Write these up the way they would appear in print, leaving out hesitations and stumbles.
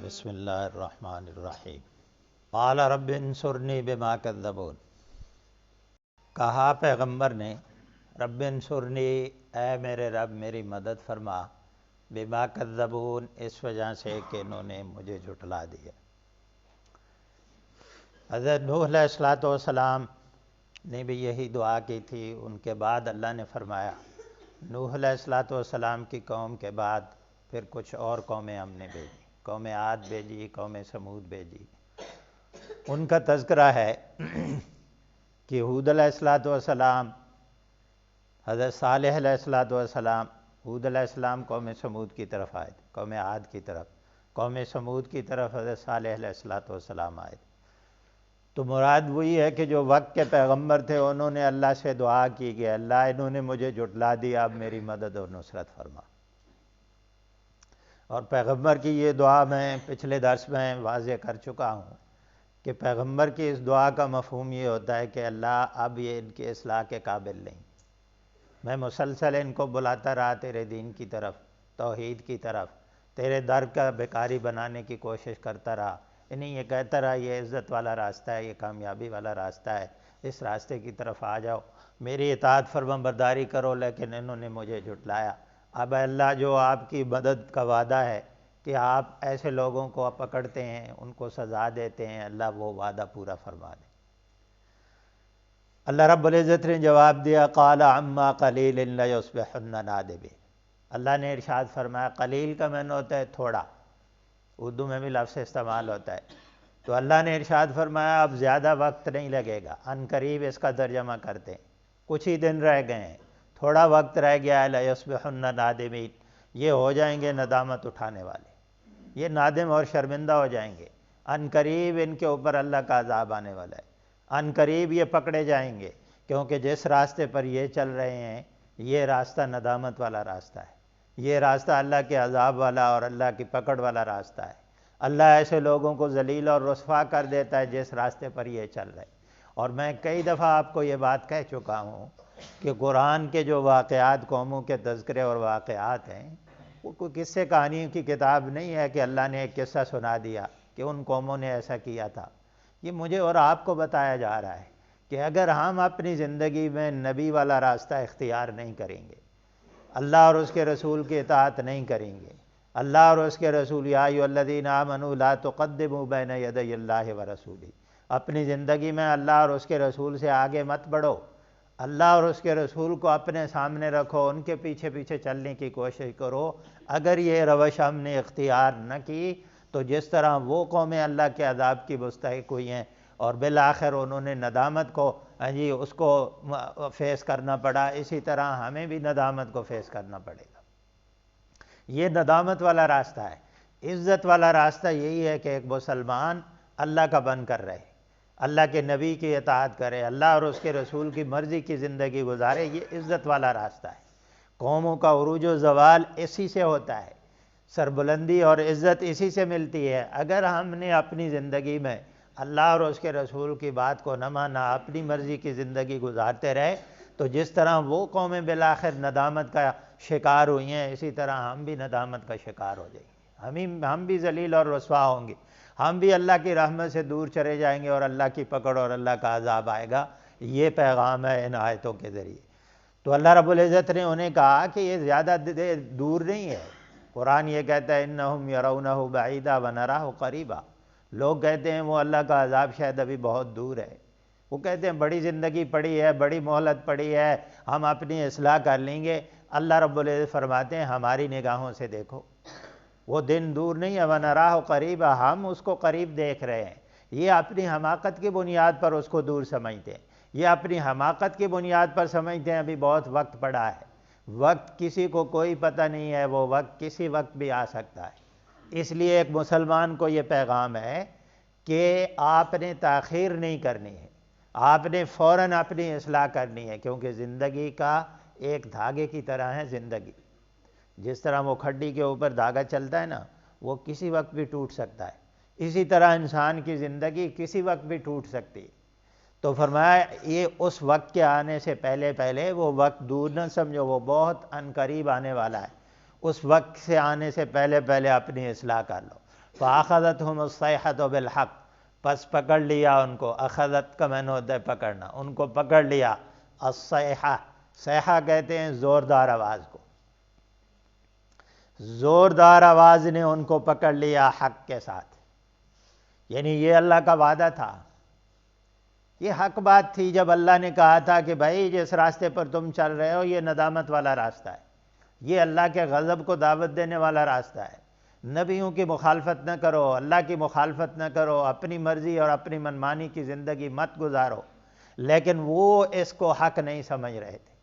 بسم اللہ الرحمن الرحیم۔ قال رب انصرنی بما کذبون، کہا پیغمبر نے رب انصرنی، اے میرے رب میری مدد فرما، بما کذبون اس وجہ سے کہ انہوں نے مجھے جھٹلا دیا۔ حضرت نوح علیہ السلام نے بھی یہی دعا کی تھی۔ ان کے بعد اللہ نے فرمایا نوح علیہ السلام کی قوم کے بعد پھر کچھ اور قومیں ہم نے بھیجی، قوم عاد بھیجی، قوم سمود بھیجی۔ ان کا تذکرہ ہے کہ ہود علیہ السلام، حضرت صالح علیہ السلام، ہود علیہ السلام قوم سمود کی طرف آئے تھے، قوم عاد کی طرف، قوم سمود کی طرف حضرت صالح علیہ السلام آئے تھے۔ تو مراد وہی ہے کہ جو وقت کے پیغمبر تھے انہوں نے اللہ سے دعا کی کہ اللہ انہوں نے مجھے جھٹلا دیا، اب میری مدد اور نصرت فرما۔ اور پیغمبر کی یہ دعا میں پچھلے درس میں واضح کر چکا ہوں کہ پیغمبر کی اس دعا کا مفہوم یہ ہوتا ہے کہ اللہ اب یہ ان کی اصلاح کے قابل نہیں، میں مسلسل ان کو بلاتا رہا تیرے دین کی طرف، توحید کی طرف، تیرے در کا بیکاری بنانے کی کوشش کرتا رہا، انہیں یہ کہتا رہا یہ عزت والا راستہ ہے، یہ کامیابی والا راستہ ہے، اس راستے کی طرف آ جاؤ، میری اطاعت فرما برداری کرو، لیکن انہوں نے مجھے جھٹلایا۔ اب اللہ جو آپ کی مدد کا وعدہ ہے کہ آپ ایسے لوگوں کو پکڑتے ہیں، ان کو سزا دیتے ہیں، اللہ وہ وعدہ پورا فرما دے۔ اللہ رب العزت نے جواب دیا قال عما قلیل لیصبحن نادمین۔ اللہ نے ارشاد فرمایا، قلیل کا معنی ہوتا ہے تھوڑا، اردو میں بھی لفظ استعمال ہوتا ہے، تو اللہ نے ارشاد فرمایا اب زیادہ وقت نہیں لگے گا، ان قریب اس کا ترجمہ کرتے ہیں، کچھ ہی دن رہ گئے ہیں، تھوڑا وقت رہ گیا ہے، لیصبحن نادمین، یہ ہو جائیں گے ندامت اٹھانے والے، یہ نادم اور شرمندہ ہو جائیں گے، ان قریب ان کے اوپر اللہ کا عذاب آنے والا ہے، ان قریب یہ پکڑے جائیں گے، کیونکہ جس راستے پر یہ چل رہے ہیں یہ راستہ ندامت والا راستہ ہے، یہ راستہ اللہ کے عذاب والا اور اللہ کی پکڑ والا راستہ ہے۔ اللہ ایسے لوگوں کو ذلیل اور رسوا کر دیتا ہے جس راستے پر یہ چل رہے ہیں۔ اور میں کئی دفعہ آپ کو یہ بات کہہ چکا ہوں کہ قرآن کے جو واقعات، قوموں کے تذکرے اور واقعات ہیں، وہ کوئی قصے کہانیوں کی کتاب نہیں ہے کہ اللہ نے ایک قصہ سنا دیا کہ ان قوموں نے ایسا کیا تھا۔ یہ مجھے اور آپ کو بتایا جا رہا ہے کہ اگر ہم اپنی زندگی میں نبی والا راستہ اختیار نہیں کریں گے، اللہ اور اس کے رسول کی اطاعت نہیں کریں گے، اللہ اور اس کے رسول یا ایھا الذین آمنوا لا تقدموا بین یدی اللہ ورسولہ، اپنی زندگی میں اللہ اور اس کے رسول سے آگے مت بڑھو، اللہ اور اس کے رسول کو اپنے سامنے رکھو، ان کے پیچھے پیچھے چلنے کی کوشش کرو۔ اگر یہ روش ہم نے اختیار نہ کی تو جس طرح وہ قومیں اللہ کے عذاب کی مستحق ہوئی ہیں اور بالآخر انہوں نے ندامت کو اس کو فیس کرنا پڑا، اسی طرح ہمیں بھی ندامت کو فیس کرنا پڑے گا۔ یہ ندامت والا راستہ ہے۔ عزت والا راستہ یہی ہے کہ ایک مسلمان اللہ کا بن کر رہے، اللہ کے نبی کی اطاعت کرے، اللہ اور اس کے رسول کی مرضی کی زندگی گزارے، یہ عزت والا راستہ ہے۔ قوموں کا عروج و زوال اسی سے ہوتا ہے، سربلندی اور عزت اسی سے ملتی ہے۔ اگر ہم نے اپنی زندگی میں اللہ اور اس کے رسول کی بات کو نہ مانا، اپنی مرضی کی زندگی گزارتے رہے، تو جس طرح وہ قومیں بالآخر ندامت کا شکار ہوئی ہیں، اسی طرح ہم بھی ندامت کا شکار ہو جائیں گے، ہم بھی ذلیل اور رسوا ہوں گے، ہم بھی اللہ کی رحمت سے دور چلے جائیں گے اور اللہ کی پکڑ اور اللہ کا عذاب آئے گا۔ یہ پیغام ہے ان آیتوں کے ذریعے۔ تو اللہ رب العزت نے انہیں کہا کہ یہ زیادہ دور نہیں ہے۔ قرآن یہ کہتا ہے انہم یرونہ بعیدا ونراہ قریبا، لوگ کہتے ہیں وہ اللہ کا عذاب شاید ابھی بہت دور ہے، وہ کہتے ہیں بڑی زندگی پڑی ہے، بڑی مہلت پڑی ہے، ہم اپنی اصلاح کر لیں گے۔ اللہ رب العزت فرماتے ہیں ہماری نگاہوں سے دیکھو، وہ دن دور نہیں ہے، ونراہ قریبا، ہم اس کو قریب دیکھ رہے ہیں۔ یہ اپنی حماقت کی بنیاد پر اس کو دور سمجھتے ہیں، یہ اپنی حماقت کی بنیاد پر سمجھتے ہیں ابھی بہت وقت پڑا ہے۔ وقت کسی کو کوئی پتہ نہیں ہے، وہ وقت کسی وقت بھی آ سکتا ہے۔ اس لیے ایک مسلمان کو یہ پیغام ہے کہ آپ نے تاخیر نہیں کرنی ہے، آپ نے فوراً اپنی اصلاح کرنی ہے، کیونکہ زندگی کا ایک دھاگے کی طرح ہے زندگی۔ جس طرح وہ کھڈی کے اوپر دھاگا چلتا ہے نا، وہ کسی وقت بھی ٹوٹ سکتا ہے، اسی طرح انسان کی زندگی کسی وقت بھی ٹوٹ سکتی ہے۔ تو فرمایا یہ اس وقت کے آنے سے پہلے پہلے، وہ وقت دور نہ سمجھو، وہ بہت عن قریب آنے والا ہے، اس وقت سے آنے سے پہلے پہلے اپنی اصلاح کر لو۔ فَأَخَذَتْهُمُ الصَّيْحَةُ بِالْحَقِّ، پس پکڑ لیا ان کو. اخذت کا معنی ہوتا ہے پکڑنا، ان کو پکڑ لیا. الصیحہ، صیحہ کہتے ہیں زوردار آواز کو، زوردار آواز نے ان کو پکڑ لیا حق کے ساتھ. یعنی یہ اللہ کا وعدہ تھا، یہ حق بات تھی جب اللہ نے کہا تھا کہ بھائی جس راستے پر تم چل رہے ہو یہ ندامت والا راستہ ہے، یہ اللہ کے غضب کو دعوت دینے والا راستہ ہے. نبیوں کی مخالفت نہ کرو، اللہ کی مخالفت نہ کرو، اپنی مرضی اور اپنی منمانی کی زندگی مت گزارو. لیکن وہ اس کو حق نہیں سمجھ رہے تھے،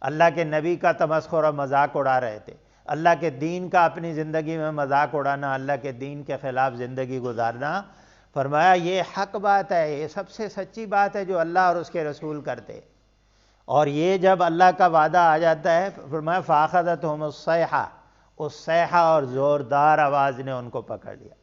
اللہ کے نبی کا تمسخر و مذاق اڑا رہے تھے، اللہ کے دین کا اپنی زندگی میں مذاق اڑانا، اللہ کے دین کے خلاف زندگی گزارنا. فرمایا یہ حق بات ہے، یہ سب سے سچی بات ہے جو اللہ اور اس کے رسول کرتے. اور یہ جب اللہ کا وعدہ آ جاتا ہے، فرمایا فَأَخَذَتْهُمُ الصَّيْحَةُ، اس صیحہ اور زوردار آواز نے ان کو پکڑ لیا.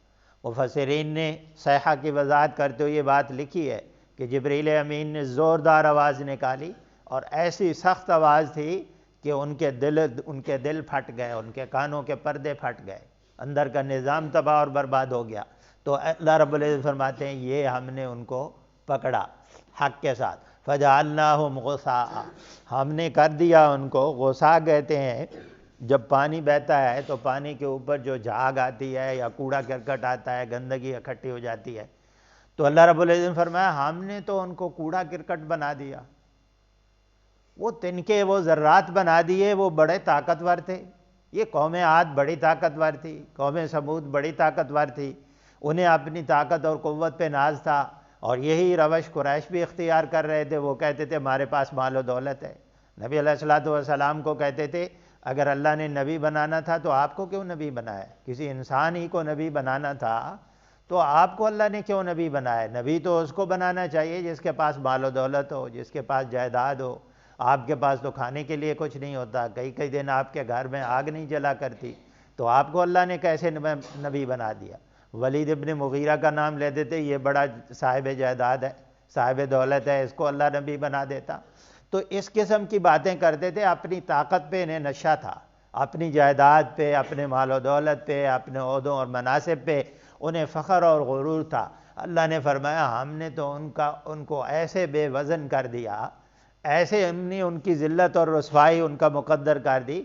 مفسرین نے صیحہ کی وضاحت کرتے ہوئے یہ بات لکھی ہے کہ جبریل امین نے زوردار آواز نکالی اور ایسی سخت آواز تھی کہ ان کے دل پھٹ گئے، ان کے کانوں کے پردے پھٹ گئے، اندر کا نظام تباہ اور برباد ہو گیا. تو اللہ رب العزت فرماتے ہیں یہ ہم نے ان کو پکڑا حق کے ساتھ. فَجَعَلْنَاهُمْ غُثَاءً، ہم نے کر دیا ان کو. غثا کہتے ہیں جب پانی بہتا ہے تو پانی کے اوپر جو جھاگ آتی ہے یا کوڑا کرکٹ آتا ہے، گندگی اکٹھی ہو جاتی ہے، تو اللہ رب العزت نے فرمایا ہم نے تو ان کو کوڑا کرکٹ بنا دیا، وہ تنکے، وہ ذرات بنا دیے. وہ بڑے طاقتور تھے، یہ قوم عاد بڑی طاقتور تھی، قوم سمود بڑی طاقتور تھی، انہیں اپنی طاقت اور قوت پہ ناز تھا. اور یہی روش قریش بھی اختیار کر رہے تھے. وہ کہتے تھے ہمارے پاس مال و دولت ہے. نبی علیہ الصلوۃ والسلام کو کہتے تھے اگر اللہ نے نبی بنانا تھا تو آپ کو کیوں نبی بنایا؟ کسی انسان ہی کو نبی بنانا تھا تو آپ کو اللہ نے کیوں نبی بنایا؟ نبی تو اس کو بنانا چاہیے جس کے پاس مال و دولت ہو، جس کے پاس جائیداد ہو. آپ کے پاس تو کھانے کے لیے کچھ نہیں ہوتا، کئی کئی دن آپ کے گھر میں آگ نہیں جلا کرتی، تو آپ کو اللہ نے کیسے نبی بنا دیا؟ ولید ابن مغیرہ کا نام لے دیتے، یہ بڑا صاحب جائیداد ہے، صاحب دولت ہے، اس کو اللہ نبی بنا دیتا. تو اس قسم کی باتیں کرتے تھے. اپنی طاقت پہ انہیں نشہ تھا، اپنی جائیداد پہ، اپنے مال و دولت پہ، اپنے عہدوں اور مناصب پہ انہیں فخر اور غرور تھا. اللہ نے فرمایا ہم نے تو ان کو ایسے بے وزن کر دیا، ایسے ہم نے ان کی ذلت اور رسوائی ان کا مقدر کر دی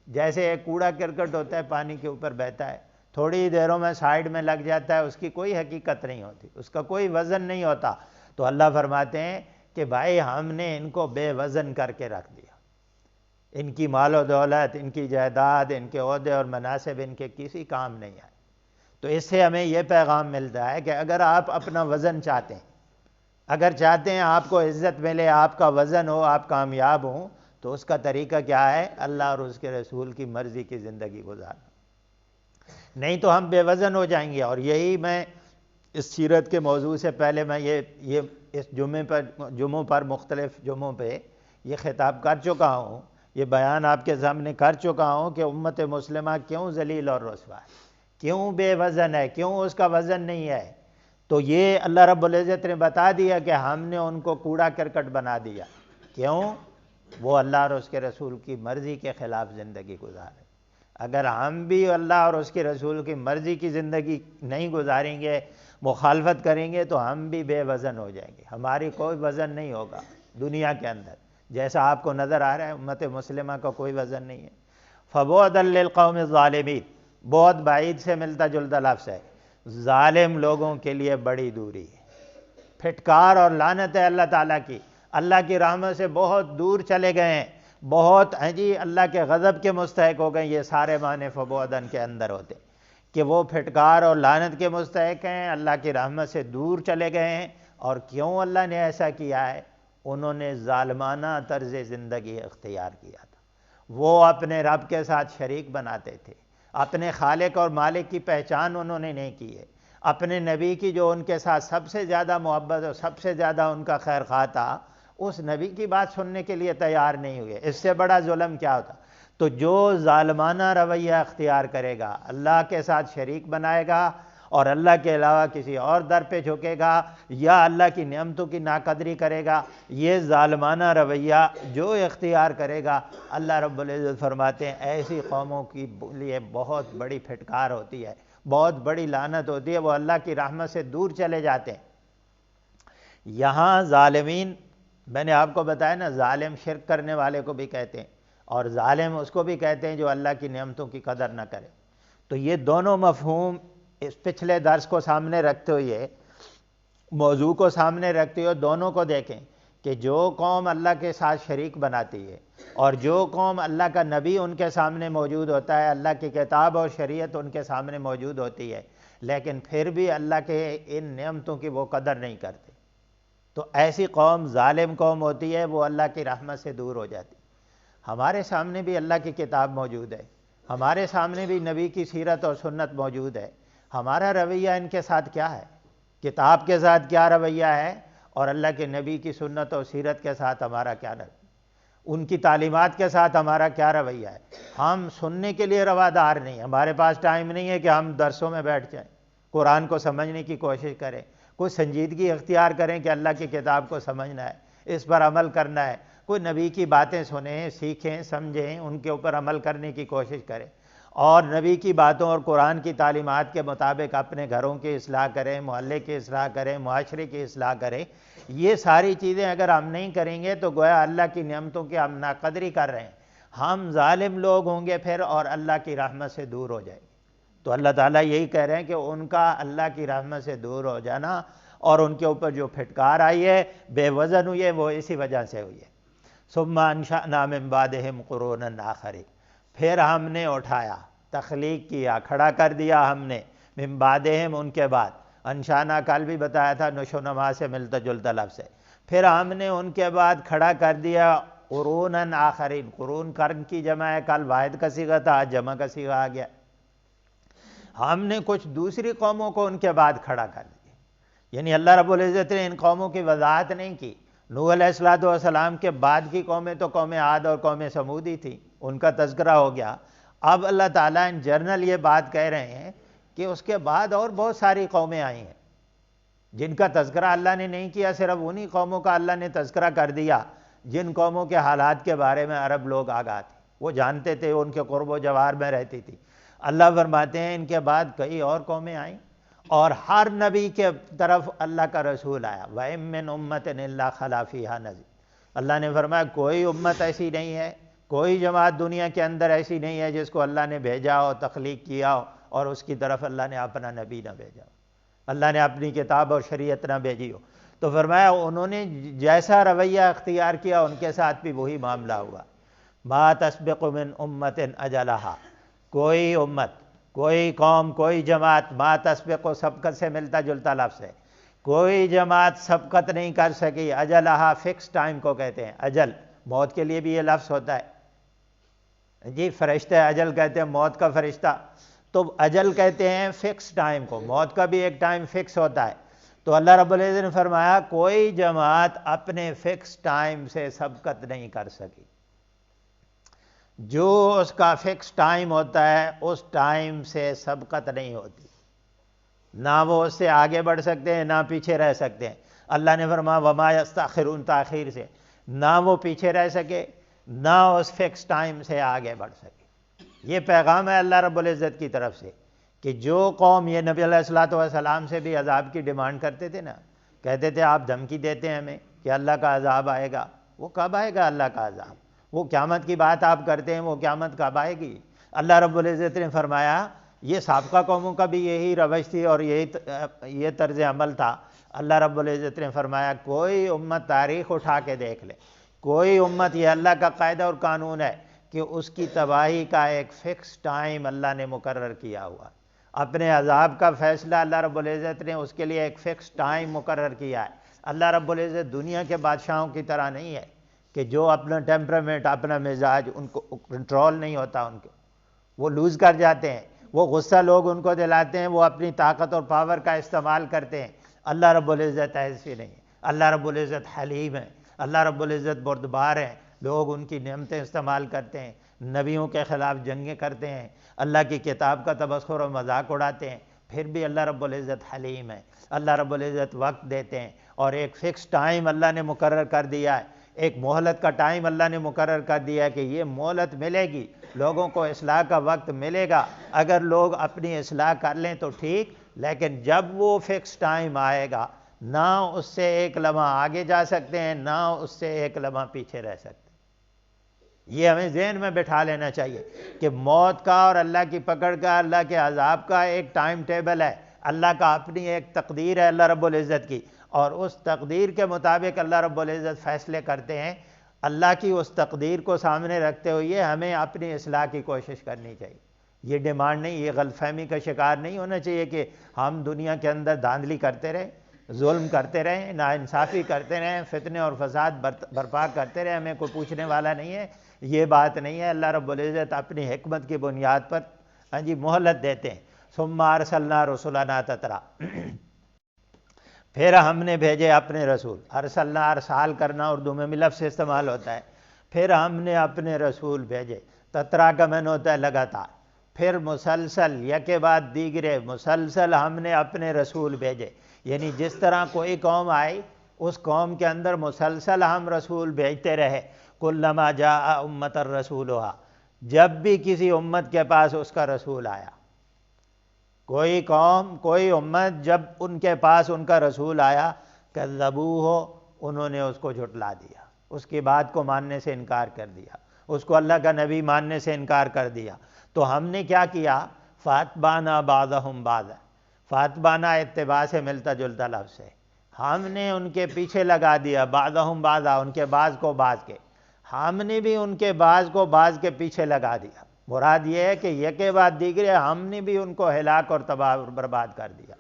جیسے ایک کوڑا کرکٹ ہوتا ہے پانی کے اوپر بہتا ہے، تھوڑی دیروں میں سائیڈ میں لگ جاتا ہے، اس کی کوئی حقیقت نہیں ہوتی، اس کا کوئی وزن نہیں ہوتا. تو اللہ فرماتے ہیں کہ بھائی ہم نے ان کو بے وزن کر کے رکھ دیا. ان کی مال و دولت، ان کی جائیداد، ان کے عہدے اور مناصب ان کے کسی کام نہیں آئے. تو اس سے ہمیں یہ پیغام ملتا ہے کہ اگر آپ اپنا وزن چاہتے ہیں، اگر چاہتے ہیں آپ کو عزت ملے، آپ کا وزن ہو، آپ کامیاب ہوں، تو اس کا طریقہ کیا ہے؟ اللہ اور اس کے رسول کی مرضی کی زندگی گزارنا. نہیں تو ہم بے وزن ہو جائیں گے. اور یہی میں اس سیرت کے موضوع سے پہلے میں یہ اس جمعوں پر مختلف جمعوں پہ یہ خطاب کر چکا ہوں، یہ بیان آپ کے سامنے کر چکا ہوں کہ امت مسلمہ کیوں ذلیل اور رسوا ہے، کیوں بے وزن ہے، کیوں اس کا وزن نہیں ہے. تو یہ اللہ رب العزت نے بتا دیا کہ ہم نے ان کو کوڑا کرکٹ بنا دیا. کیوں؟ وہ اللہ اور اس کے رسول کی مرضی کے خلاف زندگی گزارے. اگر ہم بھی اللہ اور اس کے رسول کی مرضی کی زندگی نہیں گزاریں گے، مخالفت کریں گے، تو ہم بھی بے وزن ہو جائیں گے. ہماری کوئی وزن نہیں ہوگا دنیا کے اندر. جیسا آپ کو نظر آ رہا ہے امت مسلمہ کا کوئی وزن نہیں ہے. فَبُعْدًا لِلْقَوْمِ الظَّالِمِينَ، بہت بعید سے ملتا جلتا لفظ ہے. ظالم لوگوں کے لیے بڑی دوری ہے، پھٹکار اور لعنت ہے اللہ تعالیٰ کی. اللہ کی رحمت سے بہت دور چلے گئے ہیں، بہت اللہ کے غضب کے مستحق ہو گئے. یہ سارے معنی فبعدن کے اندر ہوتے کہ وہ پھٹکار اور لعنت کے مستحق ہیں، اللہ کی رحمت سے دور چلے گئے ہیں. اور کیوں اللہ نے ایسا کیا ہے؟ انہوں نے ظالمانہ طرز زندگی اختیار کیا تھا. وہ اپنے رب کے ساتھ شریک بناتے تھے، اپنے خالق اور مالک کی پہچان انہوں نے نہیں کی ہے. اپنے نبی کی جو ان کے ساتھ سب سے زیادہ محبت اور سب سے زیادہ ان کا خیر خواہ تھا، اس نبی کی بات سننے کے لیے تیار نہیں ہوئے. اس سے بڑا ظلم کیا ہوتا؟ تو جو ظالمانہ رویہ اختیار کرے گا، اللہ کے ساتھ شریک بنائے گا اور اللہ کے علاوہ کسی اور در پہ جھکے گا یا اللہ کی نعمتوں کی ناقدری کرے گا، یہ ظالمانہ رویہ جو اختیار کرے گا، اللہ رب العزت فرماتے ہیں ایسی قوموں کی لیے بہت بڑی پھٹکار ہوتی ہے، بہت بڑی لعنت ہوتی ہے، وہ اللہ کی رحمت سے دور چلے جاتے ہیں۔ یہاں ظالمین، میں نے آپ کو بتایا نا، ظالم شرک کرنے والے کو بھی کہتے ہیں، اور ظالم اس کو بھی کہتے ہیں جو اللہ کی نعمتوں کی قدر نہ کرے۔ تو یہ دونوں مفہوم اس پچھلے درس کو سامنے رکھتے ہوئے، موضوع کو سامنے رکھتے ہوئے دونوں کو دیکھیں کہ جو قوم اللہ کے ساتھ شریک بناتی ہے، اور جو قوم اللہ کا نبی ان کے سامنے موجود ہوتا ہے، اللہ کی کتاب اور شریعت ان کے سامنے موجود ہوتی ہے، لیکن پھر بھی اللہ کے ان نعمتوں کی وہ قدر نہیں کرتے، تو ایسی قوم ظالم قوم ہوتی ہے، وہ اللہ کی رحمت سے دور ہو جاتی ہے۔ ہمارے سامنے بھی اللہ کی کتاب موجود ہے، ہمارے سامنے بھی نبی کی سیرت اور سنت موجود ہے، ہمارا رویہ ان کے ساتھ کیا ہے؟ کتاب کے ساتھ کیا رویہ ہے، اور اللہ کے نبی کی سنت اور سیرت کے ساتھ ہمارا کیا رویہ، ان کی تعلیمات کے ساتھ ہمارا کیا رویہ ہے؟ ہم سننے کے لیے روادار نہیں، ہمارے پاس ٹائم نہیں ہے کہ ہم درسوں میں بیٹھ جائیں، قرآن کو سمجھنے کی کوشش کریں، کوئی سنجیدگی اختیار کریں کہ اللہ کی کتاب کو سمجھنا ہے، اس پر عمل کرنا ہے، کوئی نبی کی باتیں سنیں، سیکھیں، سمجھیں، ان کے اوپر عمل کرنے کی کوشش کریں، اور نبی کی باتوں اور قرآن کی تعلیمات کے مطابق اپنے گھروں کی اصلاح کریں، محلے کی اصلاح کریں، معاشرے کی اصلاح کریں۔ یہ ساری چیزیں اگر ہم نہیں کریں گے تو گویا اللہ کی نعمتوں کی ہم ناقدری کر رہے ہیں، ہم ظالم لوگ ہوں گے پھر، اور اللہ کی رحمت سے دور ہو جائیں گے۔ تو اللہ تعالیٰ یہی کہہ رہے ہیں کہ ان کا اللہ کی رحمت سے دور ہو جانا اور ان کے اوپر جو پھٹکار آئی ہے، بے وزن ہوئی ہے، وہ اسی وجہ سے ہوئی ہے۔ ثم انشأنا من بعدہم قرونا آخرین، پھر ہم نے اٹھایا، تخلیق کیا، کھڑا کر دیا ہم نے، من بعدہم ان کے بعد، انشانا کل بھی بتایا تھا، نشو و نما سے ملتا جلتا لفظ ہے، پھر ہم نے ان کے بعد کھڑا کر دیا قروناً آخرین، قرون قرن کی جمع ہے، کل واحد کا صیغہ تھا، آج جمع کا صیغہ آ گیا، ہم نے کچھ دوسری قوموں کو ان کے بعد کھڑا کر دیا۔ یعنی اللہ رب العزت نے ان قوموں کی وضاحت نہیں کی، نوح علیہ السلام کے بعد کی قومیں تو قوم عاد اور قوم ثمود ہی تھی، ان کا تذکرہ ہو گیا۔ اب اللہ تعالیٰ ان جنرل یہ بات کہہ رہے ہیں کہ اس کے بعد اور بہت ساری قومیں آئی ہیں جن کا تذکرہ اللہ نے نہیں کیا، صرف انہی قوموں کا اللہ نے تذکرہ کر دیا جن قوموں کے حالات کے بارے میں عرب لوگ آگاہ تھے، وہ جانتے تھے، ان کے قرب و جوار میں رہتی تھی۔ اللہ فرماتے ہیں ان کے بعد کئی اور قومیں آئیں، اور ہر نبی کے طرف اللہ کا رسول آیا، وَإِن مِّنْ أُمَّةٍ إِلَّا خَلَا فِيهَا نَذِيرٌ، اللہ نے فرمایا کوئی امت ایسی نہیں ہے، کوئی جماعت دنیا کے اندر ایسی نہیں ہے جس کو اللہ نے بھیجا ہو، تخلیق کیا ہو، اور اس کی طرف اللہ نے اپنا نبی نہ بھیجا ہو، اللہ نے اپنی کتاب اور شریعت نہ بھیجی ہو۔ تو فرمایا انہوں نے جیسا رویہ اختیار کیا ان کے ساتھ بھی وہی معاملہ ہوا۔ ما تسبق من امت اجلہا، کوئی امت، کوئی قوم، کوئی جماعت، ما تسبق و سبقت سے ملتا جلتا لفظ ہے، کوئی جماعت سبقت نہیں کر سکی، اجلہا فکس ٹائم کو کہتے ہیں، اجل، موت کے لیے بھی یہ لفظ ہوتا ہے جی، فرشتہ اجل کہتے ہیں، موت کا فرشتہ، تو اجل کہتے ہیں فکس ٹائم کو، موت کا بھی ایک ٹائم فکس ہوتا ہے۔ تو اللہ رب العزت نے فرمایا کوئی جماعت اپنے فکس ٹائم سے سبقت نہیں کر سکی، جو اس کا فکس ٹائم ہوتا ہے اس ٹائم سے سبقت نہیں ہوتی، نہ وہ اس سے آگے بڑھ سکتے ہیں نہ پیچھے رہ سکتے ہیں۔ اللہ نے فرمایا وما یستاخرون، تاخیر سے نہ وہ پیچھے رہ سکے نہ اس فکس ٹائم سے آگے بڑھ سکے۔ یہ پیغام ہے اللہ رب العزت کی طرف سے کہ جو قوم، یہ نبی علیہ السلام سے بھی عذاب کی ڈیمانڈ کرتے تھے نا، کہتے تھے آپ دھمکی دیتے ہیں ہمیں کہ اللہ کا عذاب آئے گا، وہ کب آئے گا اللہ کا عذاب؟ وہ قیامت کی بات آپ کرتے ہیں، وہ قیامت کب آئے گی؟ اللہ رب العزت نے فرمایا یہ سابقہ قوموں کا بھی یہی روش تھی اور یہ طرز عمل تھا۔ اللہ رب العزت نے فرمایا کوئی امت، تاریخ اٹھا کے دیکھ لے، کوئی امت، یہ اللہ کا قاعدہ اور قانون ہے کہ اس کی تباہی کا ایک فکس ٹائم اللہ نے مقرر کیا ہوا، اپنے عذاب کا فیصلہ اللہ رب العزت نے اس کے لیے ایک فکس ٹائم مقرر کیا ہے۔ اللہ رب العزت دنیا کے بادشاہوں کی طرح نہیں ہے کہ جو اپنا ٹیمپرامنٹ، اپنا مزاج، ان کو کنٹرول نہیں ہوتا، ان کو وہ لوز کر جاتے ہیں، وہ غصہ لوگ ان کو دلاتے ہیں، وہ اپنی طاقت اور پاور کا استعمال کرتے ہیں۔ اللہ رب العزت ایسی نہیں ہے، اللہ رب العزت حلیم ہے، اللہ رب العزت بردبار ہے، لوگ ان کی نعمتیں استعمال کرتے ہیں، نبیوں کے خلاف جنگیں کرتے ہیں، اللہ کی کتاب کا تبخر و مذاق اڑاتے ہیں، پھر بھی اللہ رب العزت حلیم ہے، اللہ رب العزت وقت دیتے ہیں، اور ایک فکس ٹائم اللہ نے مقرر کر دیا ہے ایک مہلت کا ٹائم اللہ نے مقرر کر دیا ہے کہ یہ مہلت ملے گی، لوگوں کو اصلاح کا وقت ملے گا، اگر لوگ اپنی اصلاح کر لیں تو ٹھیک، لیکن جب وہ فکس ٹائم آئے گا نہ اس سے ایک لمحہ آگے جا سکتے ہیں نہ اس سے ایک لمحہ پیچھے رہ سکتے ہیں۔ یہ ہمیں ذہن میں بٹھا لینا چاہیے کہ موت کا اور اللہ کی پکڑ کا، اللہ کے عذاب کا ایک ٹائم ٹیبل ہے، اللہ کا اپنی ایک تقدیر ہے اللہ رب العزت کی، اور اس تقدیر کے مطابق اللہ رب العزت فیصلے کرتے ہیں۔ اللہ کی اس تقدیر کو سامنے رکھتے ہوئے ہمیں اپنی اصلاح کی کوشش کرنی چاہیے۔ یہ ڈیمانڈ نہیں، یہ غلط فہمی کا شکار نہیں ہونا چاہیے کہ ہم دنیا کے اندر دھاندلی کرتے رہیں، ظلم کرتے رہیں، ناانصافی کرتے رہیں، فتنے اور فساد برپا کرتے رہیں، ہمیں کوئی پوچھنے والا نہیں ہے۔ یہ بات نہیں ہے۔ اللہ رب العزت اپنی حکمت کی بنیاد پر مہلت دیتے ہیں۔ ثم ارسلنا رسلنا تترا، پھر ہم نے بھیجے اپنے رسول۔ ارسلنا، ارسال کرنا اردو میں بھی لفظ استعمال ہوتا ہے۔ پھر ہم نے اپنے رسول بھیجے، تترا کا معنی ہوتا ہے لگاتار، پھر مسلسل، یکے بعد دیگرے، مسلسل ہم نے اپنے رسول بھیجے۔ یعنی جس طرح کوئی قوم آئی اس قوم کے اندر مسلسل ہم رسول بھیجتے رہے۔ کلما جاء امۃ رسولھا، جب بھی کسی امت کے پاس اس کا رسول آیا، کوئی قوم، کوئی امت جب ان کے پاس ان کا رسول آیا، کذبوہ، انہوں نے اس کو جھٹلا دیا، اس کی بات کو ماننے سے انکار کر دیا، اس کو اللہ کا نبی ماننے سے انکار کر دیا۔ تو ہم نے کیا کیا؟ فاتبعنا بعضهم بعضا، فاتبعنا اتباع سے ملتا جلتا لفظ ہے، ہم نے ان کے پیچھے لگا دیا، بعضهم بعضا، ان کے بعض کو بعض کے، ہم نے بھی ان کے بعض کو بعض کے پیچھے لگا دیا۔ مراد یہ ہے کہ یکے بعد دیگرے ہم نے بھی ان کو ہلاک اور تباہ اور برباد کر دیا۔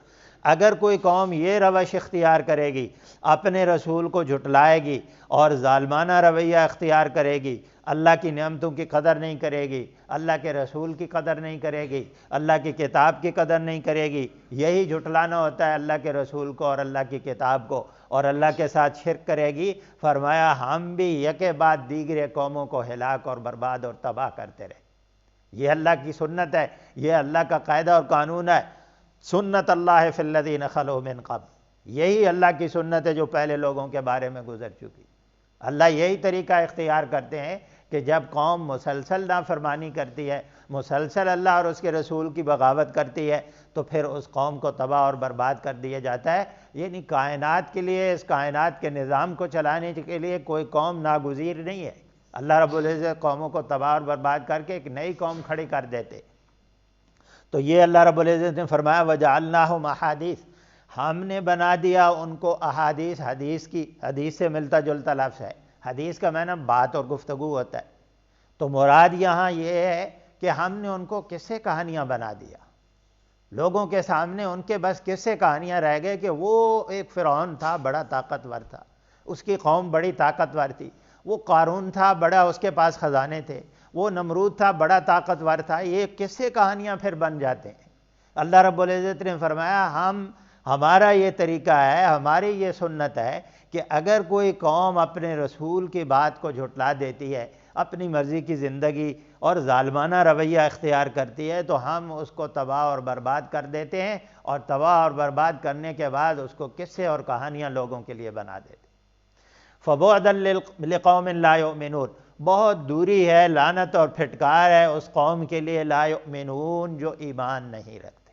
اگر کوئی قوم یہ روش اختیار کرے گی، اپنے رسول کو جھٹلائے گی اور ظالمانہ رویہ اختیار کرے گی، اللہ کی نعمتوں کی قدر نہیں کرے گی، اللہ کے رسول کی قدر نہیں کرے گی، اللہ کی کتاب کی قدر نہیں کرے گی، یہی جھٹلانا ہوتا ہے اللہ کے رسول کو اور اللہ کی کتاب کو، اور اللہ کے ساتھ شرک کرے گی، فرمایا ہم بھی یکے بعد دیگرے قوموں کو ہلاک اور برباد اور تباہ کرتے رہے۔ یہ اللہ کی سنت ہے، یہ اللہ کا قاعدہ اور قانون ہے۔ سنت اللہ فی الذین خلو من قبل، یہی اللہ کی سنت ہے جو پہلے لوگوں کے بارے میں گزر چکی۔ اللہ یہی طریقہ اختیار کرتے ہیں کہ جب قوم مسلسل نافرمانی کرتی ہے، مسلسل اللہ اور اس کے رسول کی بغاوت کرتی ہے، تو پھر اس قوم کو تباہ اور برباد کر دیا جاتا ہے۔ یعنی کائنات کے لیے، اس کائنات کے نظام کو چلانے کے لیے کوئی قوم ناگزیر نہیں ہے۔ اللہ رب العزت قوموں کو تباہ اور برباد کر کے ایک نئی قوم کھڑی کر دیتے۔ تو یہ اللہ رب العزت نے فرمایا وَجَعَلْنَاهُمْ أَحَادِيث، ہم نے بنا دیا ان کو احادیث، حدیث کی، حدیث سے ملتا جلتا لفظ ہے۔ حدیث کا معنی بات اور گفتگو ہوتا ہے، تو مراد یہاں یہ ہے کہ ہم نے ان کو قصے کہانیاں بنا دیا۔ لوگوں کے سامنے ان کے بس قصے کہانیاں رہ گئے کہ وہ ایک فرعون تھا، بڑا طاقتور تھا، اس کی قوم بڑی طاقتور تھی، وہ قارون تھا، بڑا اس کے پاس خزانے تھے، وہ نمرود تھا، بڑا طاقتور تھا۔ یہ قصے کہانیاں پھر بن جاتے ہیں۔ اللہ رب العزت نے فرمایا ہمارا یہ طریقہ ہے، ہماری یہ سنت ہے کہ اگر کوئی قوم اپنے رسول کی بات کو جھٹلا دیتی ہے، اپنی مرضی کی زندگی اور ظالمانہ رویہ اختیار کرتی ہے، تو ہم اس کو تباہ اور برباد کر دیتے ہیں، اور تباہ اور برباد کرنے کے بعد اس کو قصے اور کہانیاں لوگوں کے لیے بنا دیتے ہیں۔ فَبُعْدًا لِقَوْمٍ لَا يُؤْمِنُونَ، بہت دوری ہے، لعنت اور پھٹکار ہے اس قوم کے لیے لا یؤمنون، جو ایمان نہیں رکھتے۔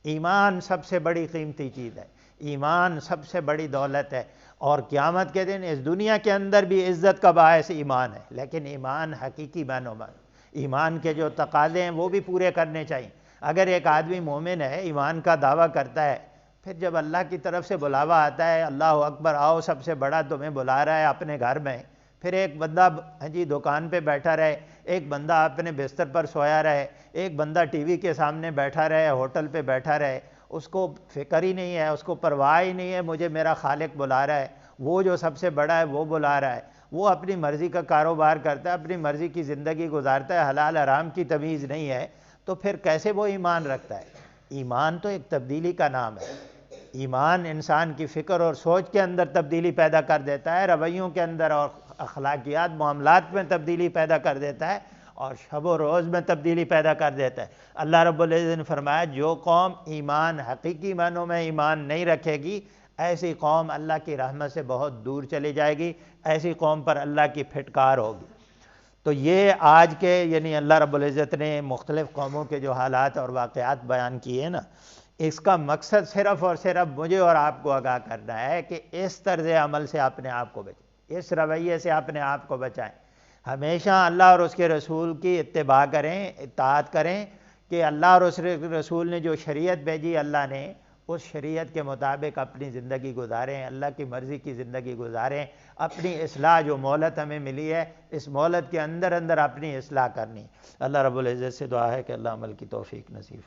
ایمان سب سے بڑی قیمتی چیز ہے، ایمان سب سے بڑی دولت ہے، اور قیامت کے دن اس دنیا کے اندر بھی عزت کا باعث ایمان ہے، لیکن ایمان حقیقی معنوں میں، ایمان کے جو تقاضے ہیں وہ بھی پورے کرنے چاہیے۔ اگر ایک آدمی مومن ہے، ایمان کا دعویٰ کرتا ہے، پھر جب اللہ کی طرف سے بلاوا آتا ہے، اللہ اکبر، آؤ سب سے بڑا تمہیں بلا رہا ہے اپنے گھر میں، پھر ایک بندہ دکان پہ بیٹھا رہے، ایک بندہ اپنے بستر پر سویا رہے، ایک بندہ ٹی وی کے سامنے بیٹھا رہے، ہوٹل پہ بیٹھا رہے، اس کو فکر ہی نہیں ہے، اس کو پرواہ ہی نہیں ہے مجھے میرا خالق بلا رہا ہے، وہ جو سب سے بڑا ہے وہ بلا رہا ہے، وہ اپنی مرضی کا کاروبار کرتا ہے، اپنی مرضی کی زندگی گزارتا ہے، حلال حرام کی تمیز نہیں ہے، تو پھر کیسے وہ ایمان رکھتا ہے؟ ایمان تو ایک تبدیلی کا نام ہے۔ ایمان انسان کی فکر اور سوچ کے اندر تبدیلی پیدا کر دیتا ہے، رویوں کے اندر اور اخلاقیات، معاملات میں تبدیلی پیدا کر دیتا ہے، اور شب و روز میں تبدیلی پیدا کر دیتا ہے۔ اللہ رب العزت نے فرمایا جو قوم ایمان، حقیقی معنوں میں ایمان نہیں رکھے گی، ایسی قوم اللہ کی رحمت سے بہت دور چلی جائے گی، ایسی قوم پر اللہ کی پھٹکار ہوگی۔ تو یہ آج کے یعنی اللہ رب العزت نے مختلف قوموں کے جو حالات اور واقعات بیان کیے نا، اس کا مقصد صرف اور صرف مجھے اور آپ کو آگاہ کرنا ہے کہ اس طرز عمل سے اپنے آپ کو بچائیں، اس رویے سے اپنے آپ کو بچائیں۔ ہمیشہ اللہ اور اس کے رسول کی اتباع کریں، اطاعت کریں کہ اللہ اور اس رسول نے جو شریعت بھیجی اللہ نے، اس شریعت کے مطابق اپنی زندگی گزاریں، اللہ کی مرضی کی زندگی گزاریں، اپنی اصلاح جو مہلت ہمیں ملی ہے اس مہلت کے اندر اندر اپنی اصلاح کرنی۔ اللہ رب العزت سے دعا ہے کہ اللہ عمل کی توفیق نصیب